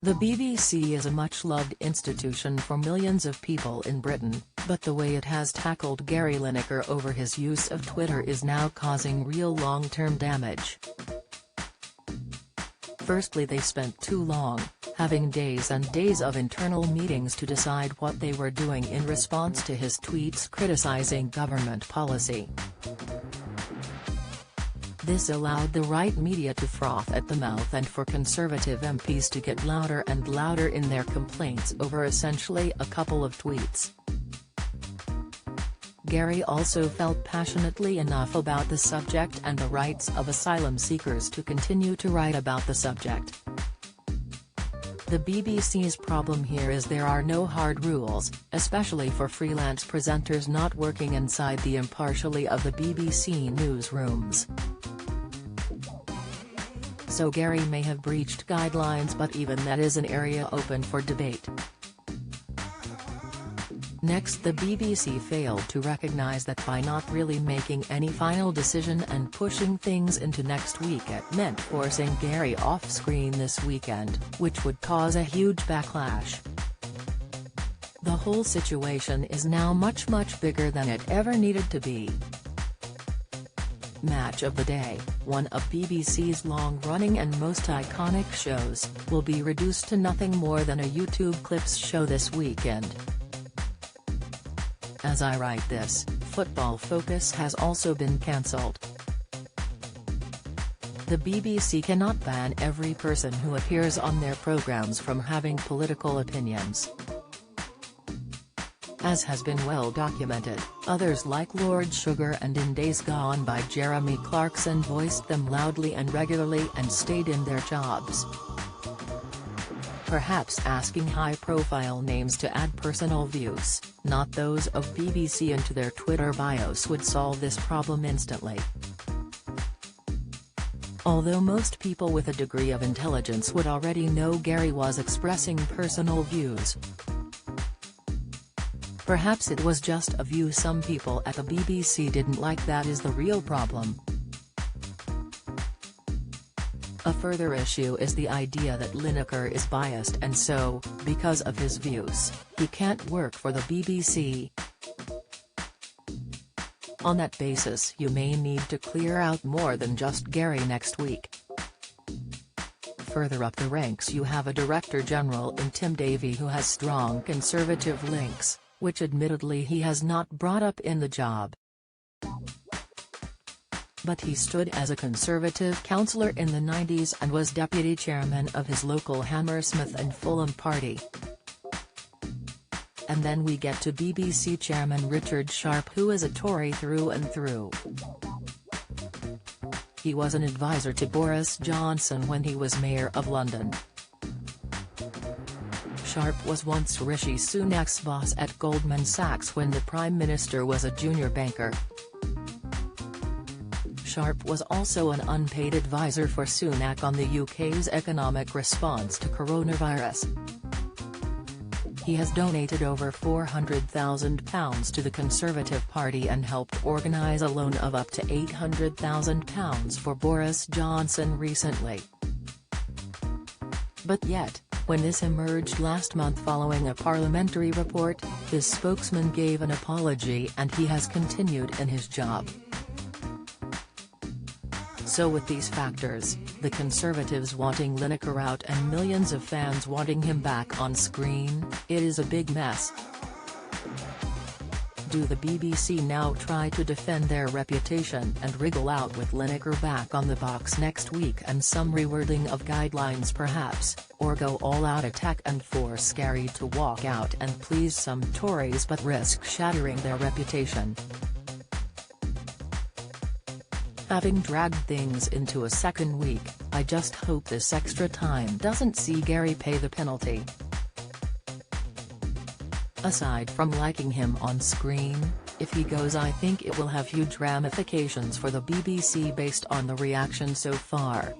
The BBC is a much-loved institution for millions of people in Britain, but the way it has tackled Gary Lineker over his use of Twitter is now causing real long-term damage. Firstly, they spent too long, having days and days of internal meetings to decide what they were doing in response to his tweets criticizing government policy. This allowed the right media to froth at the mouth and for Conservative MPs to get louder and louder in their complaints over essentially a couple of tweets. Gary also felt passionately enough about the subject and the rights of asylum seekers to continue to write about the subject. The BBC's problem here is there are no hard rules, especially for freelance presenters not working inside the impartiality of the BBC newsrooms. So Gary may have breached guidelines, but even that is an area open for debate. Next, the BBC failed to recognise that by not really making any final decision and pushing things into next week, it meant forcing Gary off-screen this weekend, which would cause a huge backlash. The whole situation is now much bigger than it ever needed to be. Match of the Day, one of BBC's long-running and most iconic shows, will be reduced to nothing more than a YouTube clips show this weekend. As I write this, Football Focus has also been cancelled. The BBC cannot ban every person who appears on their programmes from having political opinions. As has been well documented, others like Lord Sugar and in days gone by Jeremy Clarkson voiced them loudly and regularly and stayed in their jobs. Perhaps asking high-profile names to add personal views, not those of BBC, into their Twitter bios would solve this problem instantly. Although most people with a degree of intelligence would already know Gary was expressing personal views. Perhaps it was just a view some people at the BBC didn't like that is the real problem. A further issue is the idea that Lineker is biased and so, because of his views, he can't work for the BBC. On that basis, you may need to clear out more than just Gary next week. Further up the ranks you have a Director General in Tim Davie who has strong Conservative links, which admittedly he has not brought up in the job. But he stood as a Conservative councillor in the 90s and was deputy chairman of his local Hammersmith and Fulham party. And then we get to BBC chairman Richard Sharp, who is a Tory through and through. He was an advisor to Boris Johnson when he was Mayor of London. Sharp was once Rishi Sunak's boss at Goldman Sachs when the Prime Minister was a junior banker. Sharp was also an unpaid advisor for Sunak on the UK's economic response to coronavirus. He has donated over £400,000 to the Conservative Party and helped organise a loan of up to £800,000 for Boris Johnson recently. But yet, when this emerged last month following a parliamentary report, his spokesman gave an apology and he has continued in his job. So with these factors, the Conservatives wanting Lineker out and millions of fans wanting him back on screen, it is a big mess. Do the BBC now try to defend their reputation and wriggle out with Lineker back on the box next week and some rewording of guidelines perhaps, or go all-out attack and force Gary to walk out and please some Tories but risk shattering their reputation? Having dragged things into a second week, I just hope this extra time doesn't see Gary pay the penalty. Aside from liking him on screen, if he goes, I think it will have huge ramifications for the BBC based on the reaction so far.